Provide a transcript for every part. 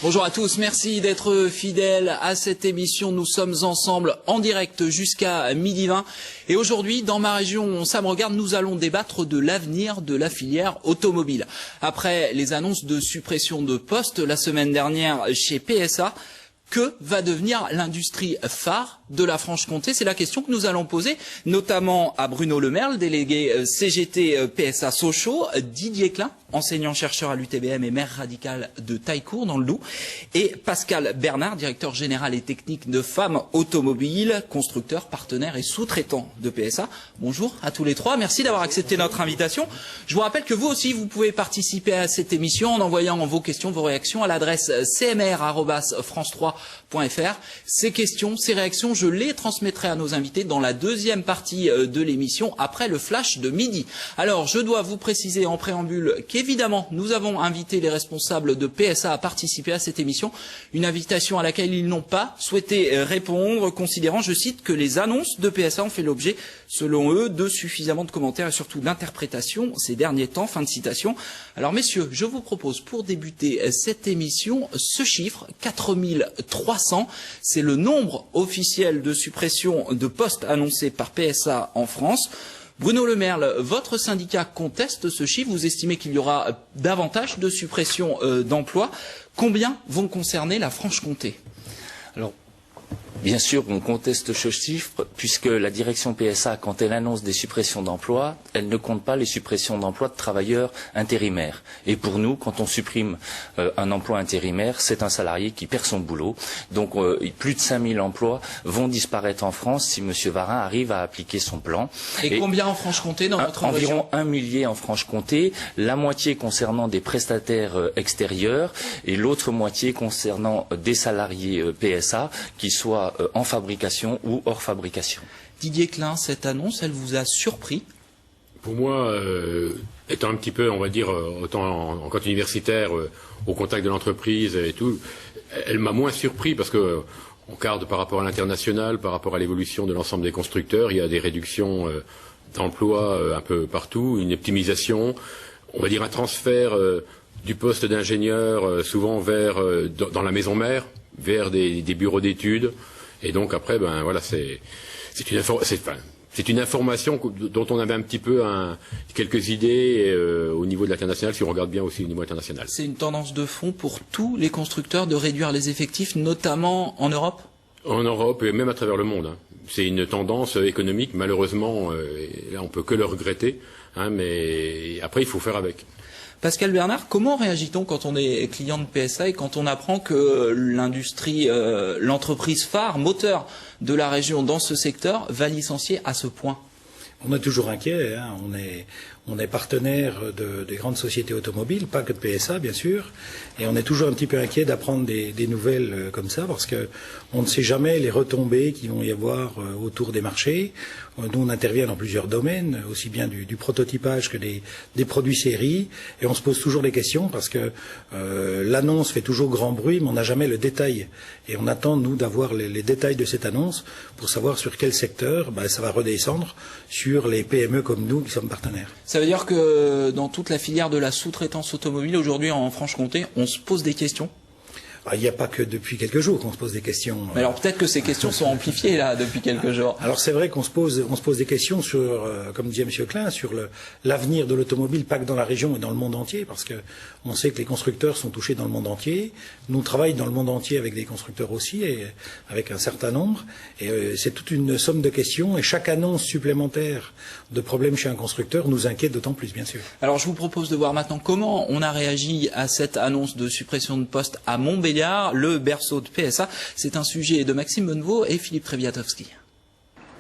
Bonjour à tous, merci d'être fidèles à cette émission. Nous sommes ensemble en direct jusqu'à 12h20. Et aujourd'hui, dans ma région, ça me regarde, nous allons débattre de l'avenir de la filière automobile. Après les annonces de suppression de postes la semaine dernière chez PSA, que va devenir l'industrie phare de la Franche-Comté? C'est la question que nous allons poser, notamment à Bruno Le Merle, délégué CGT PSA Sochaux, Didier Klein, enseignant-chercheur à l'UTBM et maire radical de Taillecourt dans le Doubs, et Pascal Bernard, directeur général et technique de Femmes Automobiles, constructeur, partenaire et sous-traitant de PSA. Bonjour à tous les trois, merci d'avoir accepté notre invitation. Je vous rappelle que vous aussi, vous pouvez participer à cette émission en envoyant vos questions, vos réactions à l'adresse cmr@france3.fr. Ces questions, ces réactions, je les transmettrai à nos invités dans la deuxième partie de l'émission, après le flash de midi. Alors, je dois vous préciser en préambule qu'évidemment, nous avons invité les responsables de PSA à participer à cette émission, une invitation à laquelle ils n'ont pas souhaité répondre, considérant, je cite, que les annonces de PSA ont fait l'objet, selon eux, de suffisamment de commentaires et surtout d'interprétations ces derniers temps. Fin de citation. Alors, messieurs, je vous propose pour débuter cette émission ce chiffre, 4300, c'est le nombre officiel de suppression de postes annoncés par PSA en France. Bruno Le Merle, votre syndicat conteste ce chiffre. Vous estimez qu'il y aura davantage de suppressions d'emplois. Combien vont concerner la Franche-Comté? Alors, bien sûr, on conteste ce chiffre, puisque la direction PSA, quand elle annonce des suppressions d'emplois, elle ne compte pas les suppressions d'emplois de travailleurs intérimaires. Et pour nous, quand on supprime un emploi intérimaire, c'est un salarié qui perd son boulot. Donc, plus de 5000 emplois vont disparaître en France si M. Varin arrive à appliquer son plan. Et combien en Franche-Comté dans votre région? Environ 1 millier en Franche-Comté, la moitié concernant des prestataires extérieurs et l'autre moitié concernant des salariés PSA qui soient en fabrication ou hors fabrication. Didier Klein, cette annonce, elle vous a surpris? Pour moi, étant un petit peu, on va dire, autant en quand universitaire, au contact de l'entreprise et tout, elle m'a moins surpris parce que on regarde par rapport à l'international, par rapport à l'évolution de l'ensemble des constructeurs, il y a des réductions d'emplois un peu partout, une optimisation, on va dire un transfert du poste d'ingénieur souvent vers dans la maison mère, vers des bureaux d'études. Et donc après, ben voilà, c'est une information dont on avait un petit peu quelques idées au niveau de l'international, si on regarde bien aussi au niveau international. C'est une tendance de fond pour tous les constructeurs de réduire les effectifs, notamment en Europe? En Europe et même à travers le monde. Hein. C'est une tendance économique, malheureusement, là on peut que le regretter, hein, mais après il faut faire avec. Pascal Bernard, comment réagit-on quand on est client de PSA et quand on apprend que l'industrie, l'entreprise phare, moteur de la région dans ce secteur, va licencier à ce point? On est toujours inquiet, hein. On est partenaire des grandes sociétés automobiles, pas que de PSA bien sûr, et on est toujours un petit peu inquiet d'apprendre des nouvelles comme ça, parce que on ne sait jamais les retombées qu'il vont y avoir autour des marchés. Nous on intervient dans plusieurs domaines, aussi bien du prototypage que des produits série, et on se pose toujours des questions parce que l'annonce fait toujours grand bruit, mais on n'a jamais le détail. Et on attend nous d'avoir les détails de cette annonce pour savoir sur quel secteur ça va redescendre sur les PME comme nous qui sommes partenaires. Ça veut dire que dans toute la filière de la sous-traitance automobile, aujourd'hui en Franche-Comté, on se pose des questions? Il n'y a pas que depuis quelques jours qu'on se pose des questions. Mais alors peut-être que ces questions sont amplifiées là depuis quelques jours. Alors c'est vrai qu'on se pose des questions sur, comme disait M. Klein, sur l'avenir de l'automobile, pas que dans la région mais dans le monde entier, parce que on sait que les constructeurs sont touchés dans le monde entier. Nous travaillons dans le monde entier avec des constructeurs aussi, et avec un certain nombre. Et c'est toute une somme de questions, et chaque annonce supplémentaire de problèmes chez un constructeur nous inquiète d'autant plus, bien sûr. Alors je vous propose de voir maintenant comment on a réagi à cette annonce de suppression de postes à Montbéliard, le berceau de PSA. C'est un sujet de Maxime Bonnevaux et Philippe Treviatowski.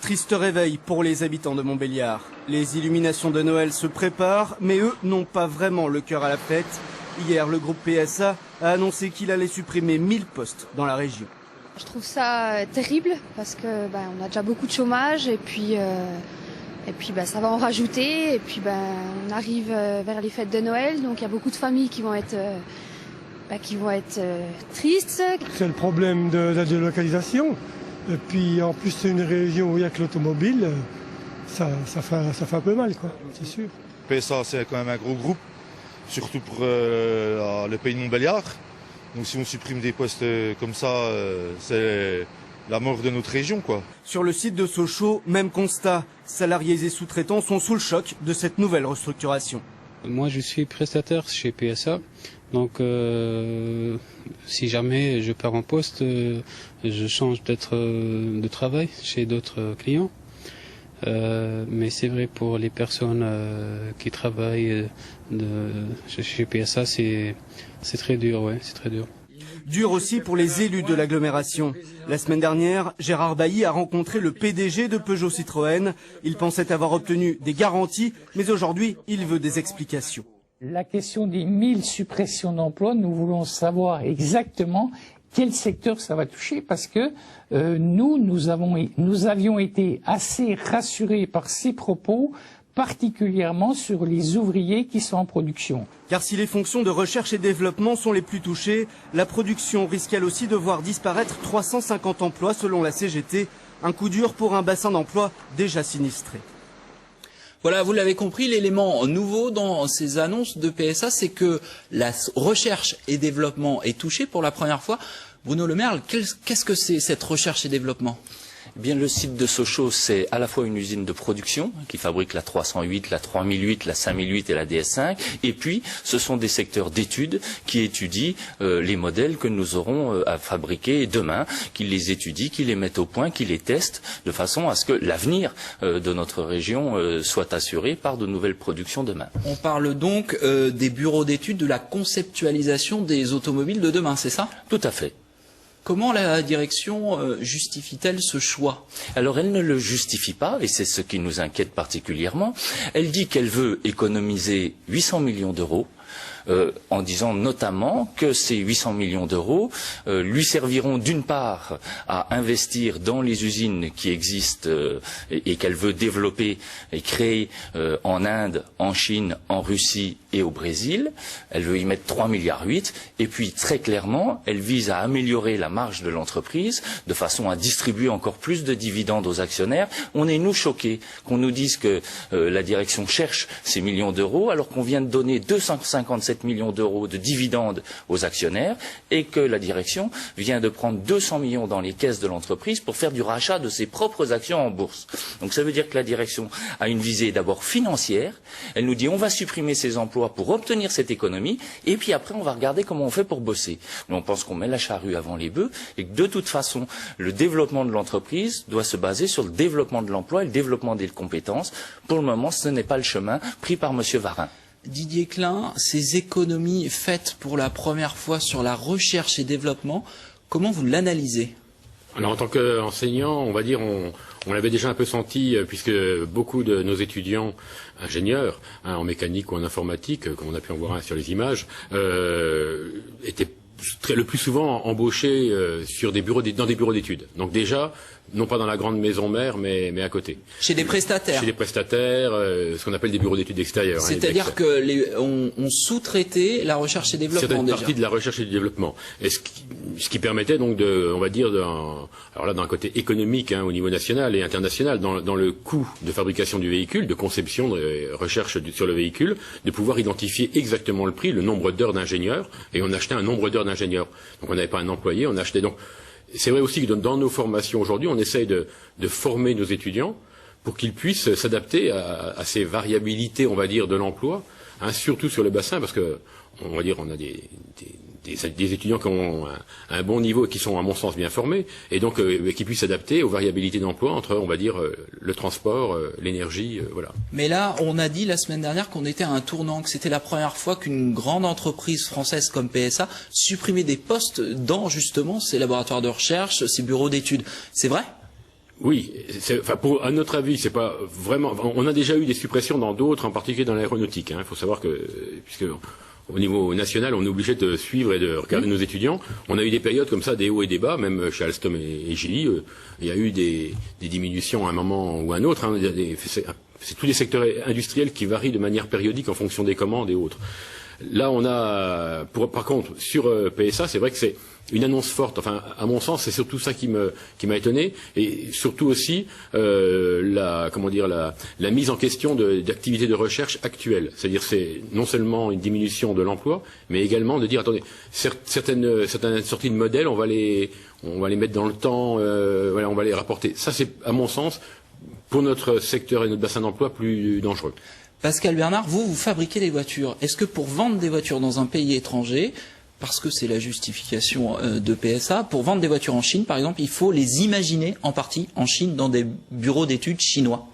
Triste réveil pour les habitants de Montbéliard. Les illuminations de Noël se préparent, mais eux n'ont pas vraiment le cœur à la fête. Hier, le groupe PSA a annoncé qu'il allait supprimer 1000 postes dans la région. Je trouve ça terrible parce que on a déjà beaucoup de chômage et puis ça va en rajouter. Et puis on arrive vers les fêtes de Noël, donc il y a beaucoup de familles qui vont être tristes. C'est le problème de la délocalisation. Et puis en plus c'est une région où il n'y a que l'automobile, ça fait un peu mal, quoi, c'est sûr. PSA c'est quand même un gros groupe, surtout pour le pays de Montbéliard. Donc si on supprime des postes comme ça, c'est la mort de notre région, quoi. Sur le site de Sochaux, même constat. Salariés et sous-traitants sont sous le choc de cette nouvelle restructuration. Moi, je suis prestataire chez PSA. Donc, si jamais je pars en poste, je change peut-être de travail chez d'autres clients. Mais c'est vrai pour les personnes qui travaillent chez PSA, c'est très dur, ouais, c'est très dur. Dur aussi pour les élus de l'agglomération. La semaine dernière, Gérard Bailly a rencontré le PDG de Peugeot Citroën. Il pensait avoir obtenu des garanties, mais aujourd'hui, il veut des explications. La question des 1000 suppressions d'emplois, nous voulons savoir exactement quel secteur ça va toucher, parce que nous avions été assez rassurés par ces propos, particulièrement sur les ouvriers qui sont en production. Car si les fonctions de recherche et développement sont les plus touchées, la production risque elle aussi de voir disparaître 350 emplois selon la CGT. Un coup dur pour un bassin d'emploi déjà sinistré. Voilà, vous l'avez compris, l'élément nouveau dans ces annonces de PSA, c'est que la recherche et développement est touchée pour la première fois. Bruno Le Merle, qu'est-ce que c'est cette recherche et développement ? Eh bien, le site de Sochaux, c'est à la fois une usine de production qui fabrique la 308, la 3008, la 5008 et la DS5. Et puis, ce sont des secteurs d'études qui étudient les modèles que nous aurons à fabriquer demain, qui les étudient, qui les mettent au point, qui les testent, de façon à ce que l'avenir de notre région soit assuré par de nouvelles productions demain. On parle donc des bureaux d'études, de la conceptualisation des automobiles de demain, c'est ça ? Tout à fait. Comment la direction justifie-t-elle ce choix ? Alors elle ne le justifie pas, et c'est ce qui nous inquiète particulièrement. Elle dit qu'elle veut économiser 800 millions d'euros, en disant notamment que ces 800 millions d'euros lui serviront d'une part à investir dans les usines qui existent et qu'elle veut développer et créer en Inde, en Chine, en Russie et au Brésil. Elle veut y mettre 3,8 milliards. Et puis très clairement, elle vise à améliorer la marge de l'entreprise de façon à distribuer encore plus de dividendes aux actionnaires. On est, nous, choqués qu'on nous dise que la direction cherche ces millions d'euros alors qu'on vient de donner 257 millions d'euros de dividendes aux actionnaires et que la direction vient de prendre 200 millions dans les caisses de l'entreprise pour faire du rachat de ses propres actions en bourse. Donc ça veut dire que la direction a une visée d'abord financière. Elle nous dit on va supprimer ces emplois pour obtenir cette économie et puis après on va regarder comment on fait pour bosser. Mais on pense qu'on met la charrue avant les bœufs et que de toute façon le développement de l'entreprise doit se baser sur le développement de l'emploi et le développement des compétences. Pour le moment, ce n'est pas le chemin pris par M. Varin. Didier Klein, ces économies faites pour la première fois sur la recherche et développement, comment vous l'analysez ? Alors en tant qu'enseignant, on va dire, on l'avait déjà un peu senti, puisque beaucoup de nos étudiants ingénieurs, en mécanique ou en informatique, comme on a pu en voir sur les images, étaient le plus souvent embauchés dans des bureaux d'études. Donc déjà, non pas dans la grande maison mère, mais à côté. Chez des prestataires. Chez des prestataires, ce qu'on appelle des bureaux d'études extérieurs. C'est-à-dire on sous-traitait la recherche et développement certaines déjà. Partie de la recherche et du développement. Et ce qui permettait donc on va dire, alors là d'un côté économique, au niveau national et international, dans le coût de fabrication du véhicule, de conception, de recherche sur le véhicule, de pouvoir identifier exactement le prix, le nombre d'heures d'ingénieurs, et on achetait un nombre d'heures d'ingénieurs. Donc on n'avait pas un employé, on achetait donc. C'est vrai aussi que dans nos formations aujourd'hui, on essaye de former nos étudiants pour qu'ils puissent s'adapter à ces variabilités, on va dire, de l'emploi, surtout sur le bassin, parce que, on va dire, on a des étudiants qui ont un bon niveau et qui sont, à mon sens, bien formés, et donc qui puissent s'adapter aux variabilités d'emploi entre, on va dire, le transport, l'énergie, voilà. Mais là, on a dit la semaine dernière qu'on était à un tournant, que c'était la première fois qu'une grande entreprise française comme PSA supprimait des postes dans, justement, ces laboratoires de recherche, ces bureaux d'études. C'est vrai ? Oui, à notre avis, c'est pas vraiment. On a déjà eu des suppressions dans d'autres, en particulier dans l'aéronautique. Il faut savoir que, puisque au niveau national, on est obligé de suivre et de regarder nos étudiants. On a eu des périodes comme ça, des hauts et des bas, même chez Alstom et GE. Il y a eu des diminutions à un moment ou à un autre. C'est tous les secteurs industriels qui varient de manière périodique en fonction des commandes et autres. Là, on a, par contre, sur PSA, c'est vrai que c'est une annonce forte. Enfin, à mon sens, c'est surtout ça qui m'a étonné, et surtout aussi la mise en question d'activités de recherche actuelles. C'est-à-dire, c'est non seulement une diminution de l'emploi, mais également de dire, attendez, certaines sorties de modèles, on va les mettre dans le temps, on va les rapporter. Ça, c'est, à mon sens, pour notre secteur et notre bassin d'emploi, plus dangereux. Pascal Bernard, vous fabriquez des voitures. Est-ce que pour vendre des voitures dans un pays étranger, parce que c'est la justification de PSA, pour vendre des voitures en Chine, par exemple, il faut les imaginer en partie en Chine dans des bureaux d'études chinois?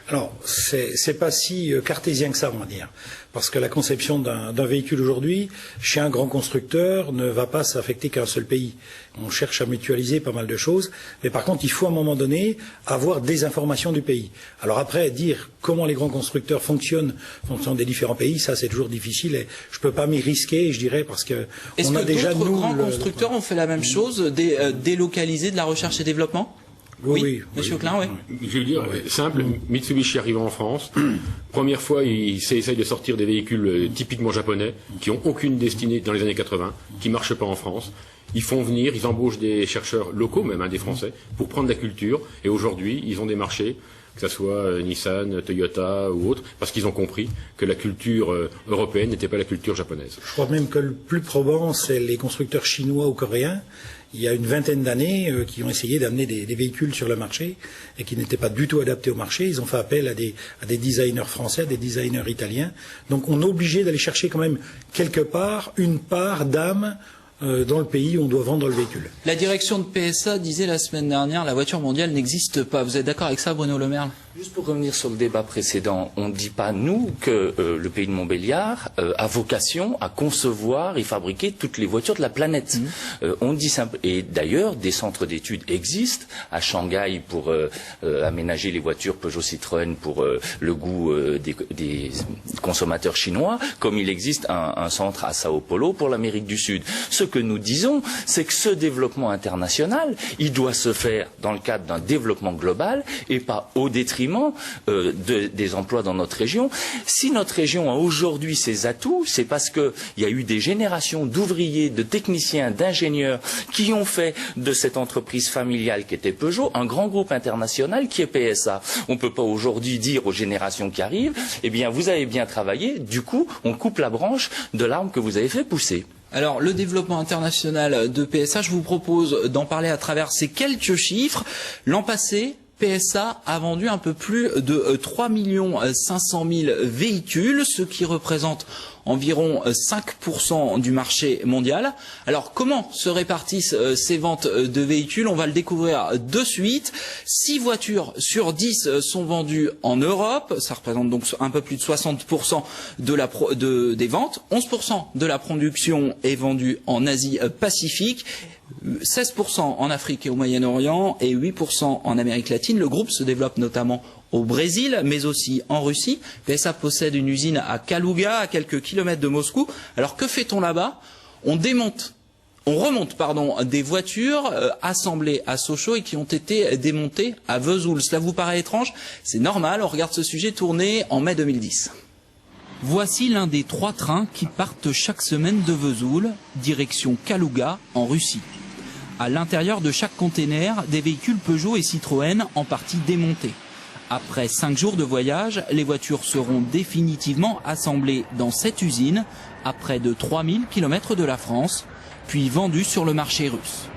Alors, c'est pas si cartésien que ça, on va dire. Parce que la conception d'un véhicule aujourd'hui, chez un grand constructeur, ne va pas s'affecter qu'à un seul pays. On cherche à mutualiser pas mal de choses. Mais par contre, il faut à un moment donné avoir des informations du pays. Alors après, dire comment les grands constructeurs fonctionnent en fonction des différents pays, ça c'est toujours difficile. Et je peux pas m'y risquer, je dirais, parce que on a déjà d'autres grands constructeurs ont fait la même chose, délocaliser de la recherche et développement? Oui, Monsieur Klein, oui. Je veux dire, simple, Mitsubishi arrivant en France, première fois, il essaye de sortir des véhicules typiquement japonais, qui ont aucune destinée dans les années 80, qui marchent pas en France. Ils font venir, ils embauchent des chercheurs locaux, même des Français, pour prendre la culture, et aujourd'hui, ils ont des marchés, que ce soit Nissan, Toyota ou autres, parce qu'ils ont compris que la culture européenne n'était pas la culture japonaise. Je crois même que le plus probant, c'est les constructeurs chinois ou coréens, il y a une vingtaine d'années, qui ont essayé d'amener des véhicules sur le marché et qui n'étaient pas du tout adaptés au marché. Ils ont fait appel à des designers français, à des designers italiens. Donc on est obligé d'aller chercher quand même quelque part une part d'âme dans le pays où on doit vendre le véhicule. La direction de PSA disait la semaine dernière, la voiture mondiale n'existe pas. Vous êtes d'accord avec ça, Bruno Le Merle? Juste pour revenir sur le débat précédent, on ne dit pas, nous, que le pays de Montbéliard a vocation à concevoir et fabriquer toutes les voitures de la planète. On dit simple. Et d'ailleurs, des centres d'études existent à Shanghai pour aménager les voitures Peugeot Citroën pour le goût des consommateurs chinois, comme il existe un centre à Sao Paulo pour l'Amérique du Sud. Ce que nous disons, c'est que ce développement international, il doit se faire dans le cadre d'un développement global et pas au détriment des emplois dans notre région. Si notre région a aujourd'hui ses atouts, c'est parce qu'il y a eu des générations d'ouvriers, de techniciens, d'ingénieurs qui ont fait de cette entreprise familiale qui était Peugeot un grand groupe international qui est PSA. On ne peut pas aujourd'hui dire aux générations qui arrivent, eh bien vous avez bien travaillé, du coup on coupe la branche de l'arbre que vous avez fait pousser. Alors, le développement international de PSA, je vous propose d'en parler à travers ces quelques chiffres. L'an passé, PSA a vendu un peu plus de 3 500 000 véhicules, ce qui représente environ 5% du marché mondial. Alors, comment se répartissent ces ventes de véhicules? On va le découvrir de suite. 6 voitures sur 10 sont vendues en Europe. Ça représente donc un peu plus de 60% des ventes. 11% de la production est vendue en Asie-Pacifique. 16% en Afrique et au Moyen-Orient et 8% en Amérique latine. Le groupe se développe notamment au Brésil, mais aussi en Russie. PSA possède une usine à Kaluga, à quelques kilomètres de Moscou. Alors que fait-on là-bas? On remonte des voitures assemblées à Sochaux et qui ont été démontées à Vesoul. Cela vous paraît étrange? C'est normal, on regarde ce sujet tourné en mai 2010. Voici l'un des 3 trains qui partent chaque semaine de Vesoul, direction Kaluga, en Russie. À l'intérieur de chaque container, des véhicules Peugeot et Citroën en partie démontés. Après 5 jours de voyage, les voitures seront définitivement assemblées dans cette usine, à près de 3000 km de la France, puis vendues sur le marché russe.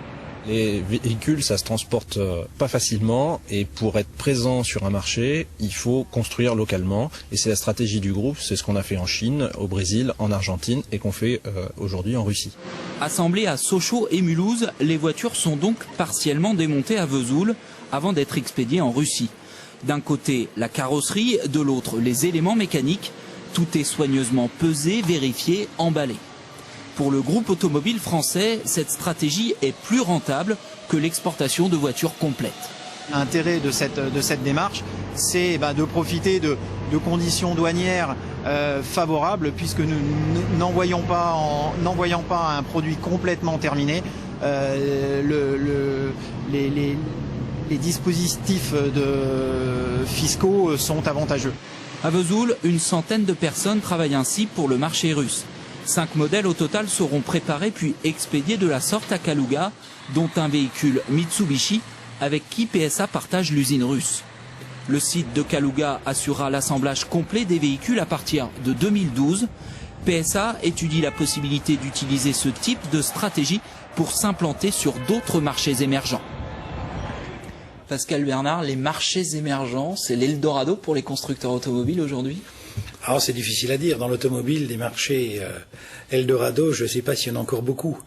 Les véhicules, ça se transporte pas facilement et pour être présent sur un marché, il faut construire localement et c'est la stratégie du groupe, c'est ce qu'on a fait en Chine, au Brésil, en Argentine et qu'on fait aujourd'hui en Russie. Assemblées à Sochaux et Mulhouse, les voitures sont donc partiellement démontées à Vesoul avant d'être expédiées en Russie. D'un côté, la carrosserie, de l'autre, les éléments mécaniques. Tout est soigneusement pesé, vérifié, emballé. Pour le groupe automobile français, cette stratégie est plus rentable que l'exportation de voitures complètes. L'intérêt de cette démarche, c'est de profiter de conditions douanières favorables, puisque nous n'envoyons pas un produit complètement terminé. Les dispositifs fiscaux sont avantageux. À Vesoul, une centaine de personnes travaillent ainsi pour le marché russe. 5 modèles au total seront préparés puis expédiés de la sorte à Kaluga, dont un véhicule Mitsubishi avec qui PSA partage l'usine russe. Le site de Kaluga assurera l'assemblage complet des véhicules à partir de 2012. PSA étudie la possibilité d'utiliser ce type de stratégie pour s'implanter sur d'autres marchés émergents. Pascal Bernard, les marchés émergents, c'est l'Eldorado pour les constructeurs automobiles aujourd'hui? Alors c'est difficile à dire. Dans l'automobile, des marchés Eldorado, je ne sais pas s'il y en a encore beaucoup.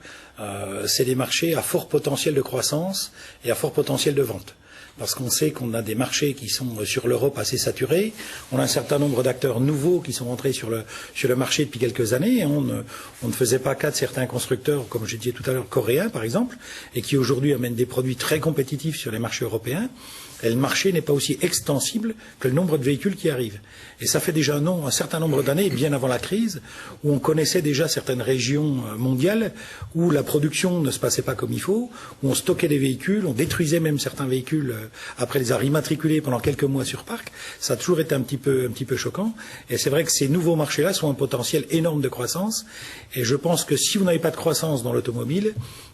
C'est des marchés à fort potentiel de croissance et à fort potentiel de vente. Parce qu'on sait qu'on a des marchés qui sont sur l'Europe assez saturés. On a un certain nombre d'acteurs nouveaux qui sont rentrés sur le marché depuis quelques années. On ne faisait pas cas de certains constructeurs, comme je disais tout à l'heure, coréens par exemple, et qui aujourd'hui amènent des produits très compétitifs sur les marchés européens. Et le marché n'est pas aussi extensible que le nombre de véhicules qui arrivent. Et ça fait déjà un certain nombre d'années, bien avant la crise, où on connaissait déjà certaines régions mondiales où la production ne se passait pas comme il faut, où on stockait des véhicules, on détruisait même certains véhicules après les avoir immatriculés pendant quelques mois sur parc. Ça a toujours été un petit peu choquant. Et c'est vrai que ces nouveaux marchés-là sont un potentiel énorme de croissance. Et je pense que si vous n'avez pas de croissance dans l'automobile,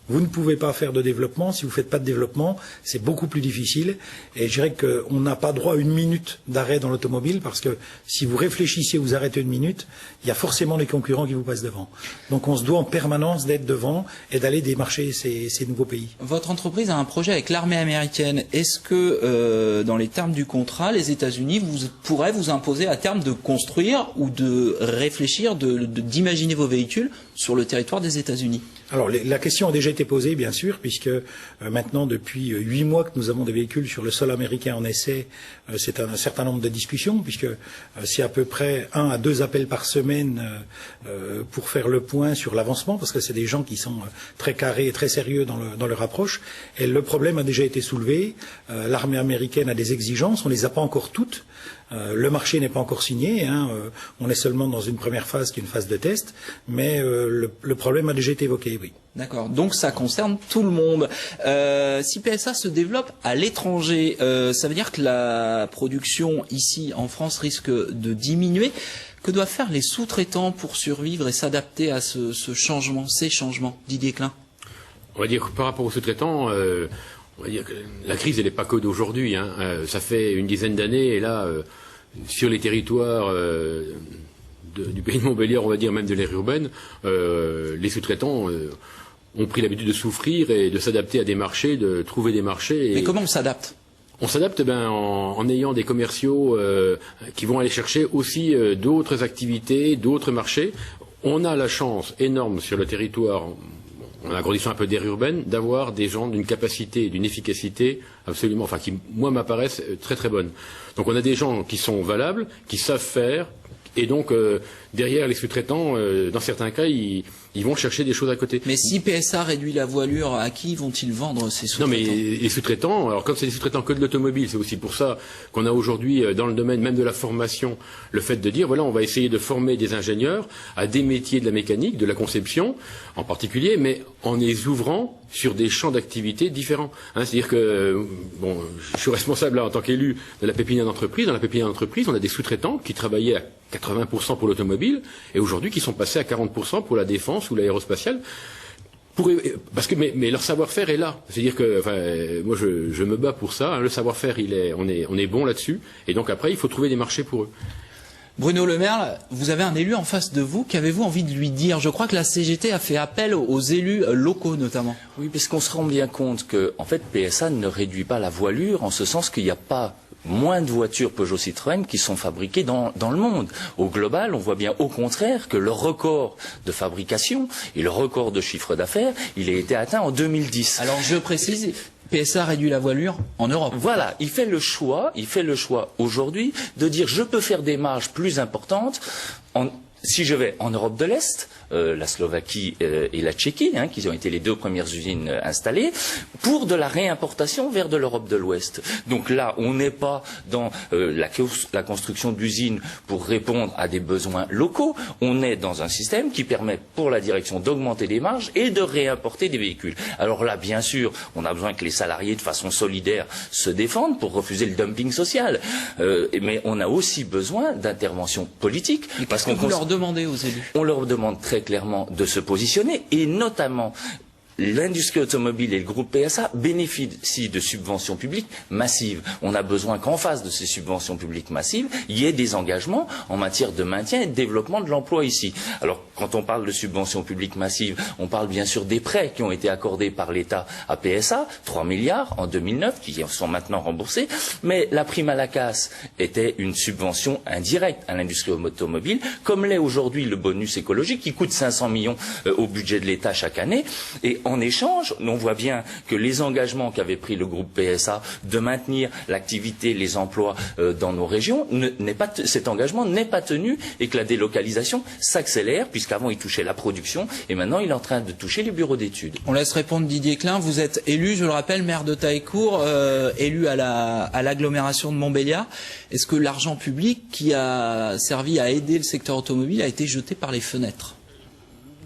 vous ne pouvez pas faire de développement. Si vous ne faites pas de développement, c'est beaucoup plus difficile. Et je dirais qu'on n'a pas droit à une minute d'arrêt dans l'automobile parce que si vous réfléchissez, vous arrêtez une minute, il y a forcément des concurrents qui vous passent devant. Donc on se doit en permanence d'être devant et d'aller démarcher ces nouveaux pays. Votre entreprise a un projet avec l'armée américaine. Est-ce que, dans les termes du contrat, les États-Unis pourraient vous imposer à terme de construire ou de réfléchir, d'imaginer vos véhicules sur le territoire des États-Unis? Alors la question a déjà été posée, bien sûr, puisque maintenant, depuis 8 mois que nous avons des véhicules sur le sol américain en essai, c'est un certain nombre de discussions, puisque c'est à peu près 1 à 2 appels par semaine pour faire le point sur l'avancement, parce que c'est des gens qui sont très carrés et très sérieux dans leur approche. Et le problème a déjà été soulevé. L'armée américaine a des exigences, on ne les a pas encore toutes. Le marché n'est pas encore signé, on est seulement dans une première phase qui est une phase de test, mais le problème a déjà été évoqué, oui. D'accord, donc ça concerne tout le monde. Si PSA se développe à l'étranger, ça veut dire que la production ici en France risque de diminuer. Que doivent faire les sous-traitants pour survivre et s'adapter à ces changements, Didier Klein? On va dire que par rapport aux sous-traitants, on va dire que la crise, elle n'est pas que d'aujourd'hui. Ça fait une dizaine d'années, et là, sur les territoires du pays de Montbéliard, on va dire même de l'aire urbaine, les sous-traitants ont pris l'habitude de souffrir et de s'adapter à des marchés, de trouver des marchés. Mais comment on s'adapte? On s'adapte en ayant des commerciaux qui vont aller chercher aussi d'autres activités, d'autres marchés. On a la chance énorme sur le territoire, en agrandissant un peu d'aire urbaine, d'avoir des gens d'une capacité, d'une efficacité absolument, enfin qui, moi, m'apparaissent très très bonnes. Donc on a des gens qui sont valables, qui savent faire, et donc derrière les sous-traitants, dans certains cas, ils vont chercher des choses à côté. Mais si PSA réduit la voilure, à qui vont-ils vendre ces sous-traitants? Non, mais les sous-traitants, alors comme c'est des sous-traitants que de l'automobile, c'est aussi pour ça qu'on a aujourd'hui, dans le domaine même de la formation, le fait de dire, voilà, on va essayer de former des ingénieurs à des métiers de la mécanique, de la conception en particulier, mais en les ouvrant sur des champs d'activité différents. C'est-à-dire que, bon, je suis responsable là, en tant qu'élu de la pépinière d'entreprise. Dans la pépinière d'entreprise, on a des sous-traitants qui travaillaient à 80% pour l'automobile et aujourd'hui qui sont passés à 40% pour la défense ou l'aérospatiale. Mais leur savoir-faire est là. C'est-à-dire que, moi je me bats pour ça. Le savoir-faire, on est bon là-dessus. Et donc après, il faut trouver des marchés pour eux. Bruno Le Merle, vous avez un élu en face de vous. Qu'avez-vous envie de lui dire? Je crois que la CGT a fait appel aux élus locaux notamment. Oui, parce qu'on se rend bien compte que, en fait, PSA ne réduit pas la voilure en ce sens qu'il n'y a pas moins de voitures Peugeot Citroën qui sont fabriquées dans le monde. Au global, on voit bien au contraire que le record de fabrication et le record de chiffre d'affaires, il a été atteint en 2010. Alors je précise, PSA réduit la voilure en Europe. Voilà, il fait le choix aujourd'hui de dire je peux faire des marges plus importantes si je vais en Europe de l'Est, la Slovaquie et la Tchéquie, qui ont été les 2 premières usines installées, pour de la réimportation vers de l'Europe de l'Ouest. Donc là, on n'est pas dans la construction d'usines pour répondre à des besoins locaux, on est dans un système qui permet pour la direction d'augmenter les marges et de réimporter des véhicules. Alors là, bien sûr, on a besoin que les salariés, de façon solidaire, se défendent pour refuser le dumping social. Mais on a aussi besoin d'intervention politique. Parce qu'on leur demandez aux élus? On leur demande très très clairement de se positionner, et notamment l'industrie automobile et le groupe PSA bénéficient de subventions publiques massives. On a besoin qu'en face de ces subventions publiques massives, il y ait des engagements en matière de maintien et de développement de l'emploi ici. Alors, quand on parle de subventions publiques massives, on parle bien sûr des prêts qui ont été accordés par l'État à PSA, 3 milliards en 2009, qui sont maintenant remboursés, mais la prime à la casse était une subvention indirecte à l'industrie automobile, comme l'est aujourd'hui le bonus écologique, qui coûte 500 millions au budget de l'État chaque année, et en échange, on voit bien que les engagements qu'avait pris le groupe PSA de maintenir l'activité, les emplois dans nos régions, cet engagement n'est pas tenu et que la délocalisation s'accélère, puisqu'avant il touchait la production et maintenant il est en train de toucher les bureaux d'études. On laisse répondre Didier Klein. Vous êtes élu, je le rappelle, maire de Taillecourt, élu à l'agglomération de Montbéliard. Est-ce que l'argent public qui a servi à aider le secteur automobile a été jeté par les fenêtres ?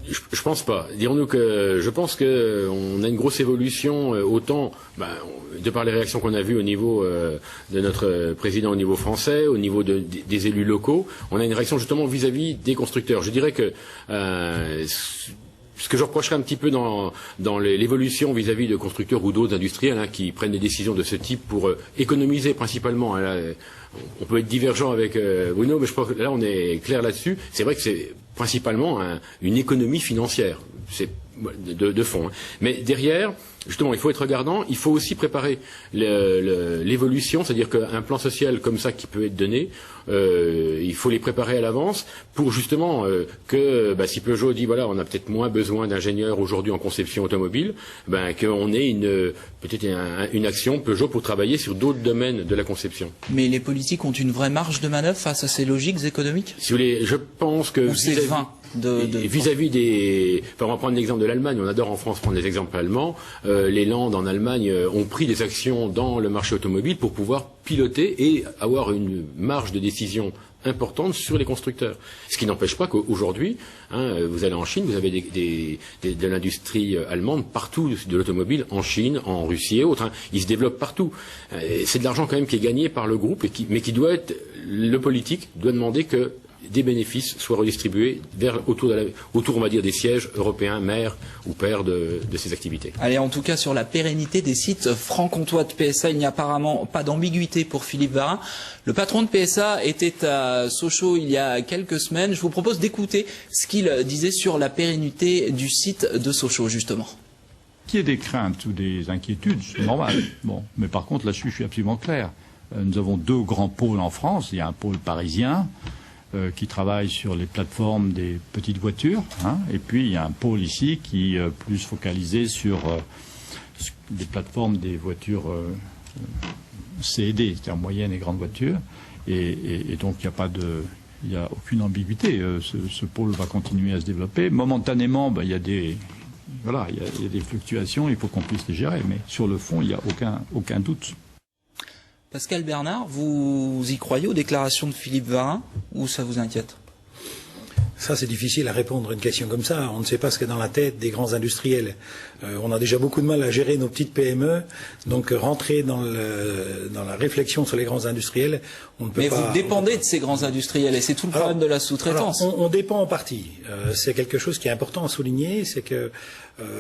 Je pense pas. Dirons-nous que je pense que on a une grosse évolution autant de par les réactions qu'on a vues au niveau de notre président au niveau français, au niveau des élus locaux, on a une réaction justement vis-à-vis des constructeurs. Je dirais que ce que je reprocherais un petit peu dans l'évolution vis-à-vis de constructeurs ou d'autres industriels qui prennent des décisions de ce type pour économiser principalement. On peut être divergent avec Bruno, mais je pense que là on est clair là-dessus. C'est vrai que c'est principalement une économie financière, c'est de fond. Mais derrière, justement, il faut être regardant, il faut aussi préparer l'évolution, c'est-à-dire qu'un plan social comme ça qui peut être donné, il faut les préparer à l'avance pour justement si Peugeot dit voilà, on a peut-être moins besoin d'ingénieurs aujourd'hui en conception automobile, qu'on ait peut-être une action Peugeot pour travailler sur d'autres domaines de la conception. Mais les politiques ont une vraie marge de manœuvre face à ces logiques économiques ? Si vous voulez, je pense que vis-à-vis des... Enfin, on va prendre l'exemple de l'Allemagne. On adore en France prendre des exemples allemands. Les Landes en Allemagne ont pris des actions dans le marché automobile pour pouvoir piloter et avoir une marge de décision importante sur les constructeurs. Ce qui n'empêche pas qu'aujourd'hui, vous allez en Chine, vous avez de l'industrie allemande partout, de l'automobile, en Chine, en Russie et autres. Ils se développent partout. C'est de l'argent quand même qui est gagné par le groupe, mais qui doit être... Le politique doit demander que des bénéfices soient redistribués autour, on va dire, des sièges européens, mères ou pères de ces activités. Allez, en tout cas, sur la pérennité des sites franc-comtois de PSA, il n'y a apparemment pas d'ambiguïté pour Philippe Varin. Le patron de PSA était à Sochaux il y a quelques semaines. Je vous propose d'écouter ce qu'il disait sur la pérennité du site de Sochaux, justement. Qu'il y ait des craintes ou des inquiétudes, c'est normal. Bon, mais par contre, là-dessus, je suis absolument clair. Nous avons deux grands pôles en France. Il y a un pôle parisien qui travaille sur les plateformes des petites voitures, et puis il y a un pôle ici qui est plus focalisé sur des plateformes des voitures CED, c'est-à-dire moyennes et grandes voitures, et donc il n'y a aucune ambiguïté. Ce pôle va continuer à se développer. Momentanément, il y a des fluctuations, il faut qu'on puisse les gérer, mais sur le fond, il n'y a aucun doute. Pascal Bernard, vous y croyez aux déclarations de Philippe Varin ou ça vous inquiète ? Ça, c'est difficile à répondre à une question comme ça. On ne sait pas ce qu'il y a dans la tête des grands industriels. On a déjà beaucoup de mal à gérer nos petites PME. Donc, rentrer dans la réflexion sur les grands industriels, on ne peut pas... Mais vous dépendez de ces grands industriels et c'est tout le problème de la sous-traitance. On dépend en partie. C'est quelque chose qui est important à souligner, c'est que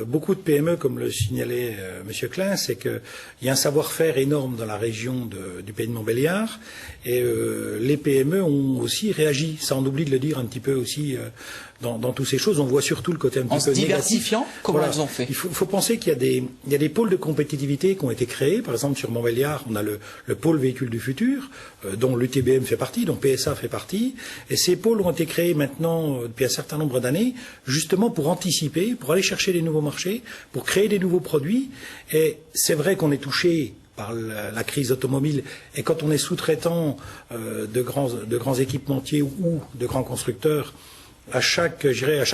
beaucoup de PME, comme le signalait M. Klein, c'est qu'il y a un savoir-faire énorme dans la région du pays de Montbéliard et les PME ont aussi réagi, ça on oublie de le dire un petit peu aussi dans toutes ces choses. On voit surtout le côté un petit peu négatif. En se diversifiant, comment elles ont fait ? Il faut penser qu'il y a des pôles de compétitivité qui ont été créés. Par exemple, sur Montbéliard, on a le pôle véhicule du futur, dont l'UTBM fait partie, dont PSA fait partie. Et ces pôles ont été créés maintenant depuis un certain nombre d'années, justement pour anticiper, pour aller chercher des nouveaux marchés, pour créer des nouveaux produits. Et c'est vrai qu'on est touché par la crise automobile. Et quand on est sous-traitant de grands équipementiers ou de grands constructeurs, à chaque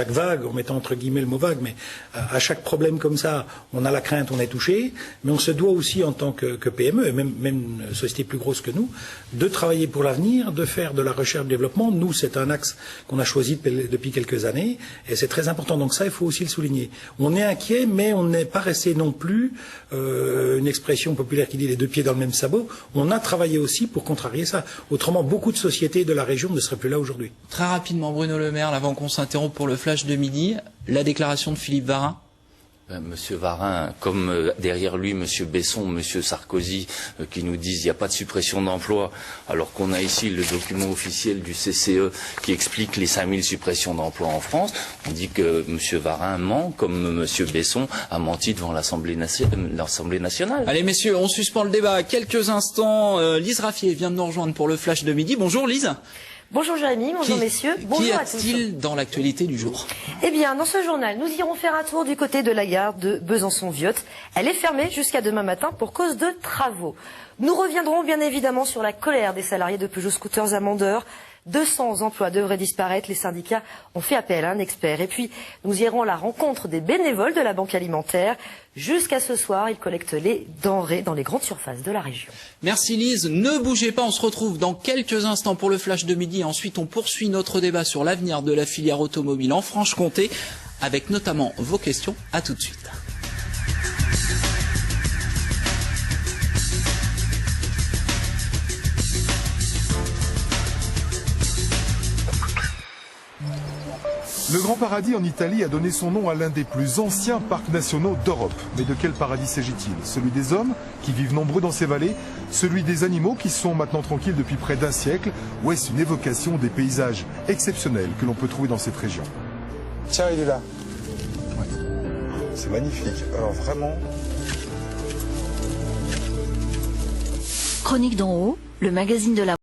vague, en mettant entre guillemets le mot vague, mais à chaque problème comme ça, on a la crainte, on est touché, mais on se doit aussi en tant que PME, et même une société plus grosse que nous, de travailler pour l'avenir, de faire de la recherche-développement. Nous, c'est un axe qu'on a choisi depuis quelques années, et c'est très important. Donc ça, il faut aussi le souligner. On est inquiet, mais on n'est pas resté non plus, une expression populaire qui dit les deux pieds dans le même sabot. On a travaillé aussi pour contrarier ça. Autrement, beaucoup de sociétés de la région ne seraient plus là aujourd'hui. Très rapidement, Bruno Le Maire, avant qu'on s'interrompe pour le flash de midi, la déclaration de Philippe Varin. Monsieur Varin, comme derrière lui Monsieur Besson, Monsieur Sarkozy, qui nous disent qu'il n'y a pas de suppression d'emplois, alors qu'on a ici le document officiel du CCE qui explique les 5000 suppressions d'emplois en France, on dit que Monsieur Varin ment, comme Monsieur Besson a menti devant l'Assemblée nationale. Allez messieurs, on suspend le débat quelques instants. Lise Raffier vient de nous rejoindre pour le flash de midi. Bonjour Lise. Bonjour Jérémy, bonjour messieurs, bonjour à tous. Qu'y a-t-il dans l'actualité du jour? Eh bien, dans ce journal, nous irons faire un tour du côté de la gare de Besançon-Viotte. Elle est fermée jusqu'à demain matin pour cause de travaux. Nous reviendrons bien évidemment sur la colère des salariés de Peugeot Scooters à Mandeur. 200 emplois devraient disparaître, les syndicats ont fait appel à un expert. Et puis, nous irons à la rencontre des bénévoles de la Banque Alimentaire. Jusqu'à ce soir, ils collectent les denrées dans les grandes surfaces de la région. Merci Lise, ne bougez pas, on se retrouve dans quelques instants pour le flash de midi. Ensuite, on poursuit notre débat sur l'avenir de la filière automobile en Franche-Comté, avec notamment vos questions. À tout de suite. Le Grand Paradis en Italie a donné son nom à l'un des plus anciens parcs nationaux d'Europe. Mais de quel paradis s'agit-il? Celui des hommes, qui vivent nombreux dans ces vallées? Celui des animaux, qui sont maintenant tranquilles depuis près d'un siècle? Ou est-ce une évocation des paysages exceptionnels que l'on peut trouver dans cette région? Tiens, il est là. Ouais. C'est magnifique. Alors vraiment... Chronique d'en haut, le magazine de la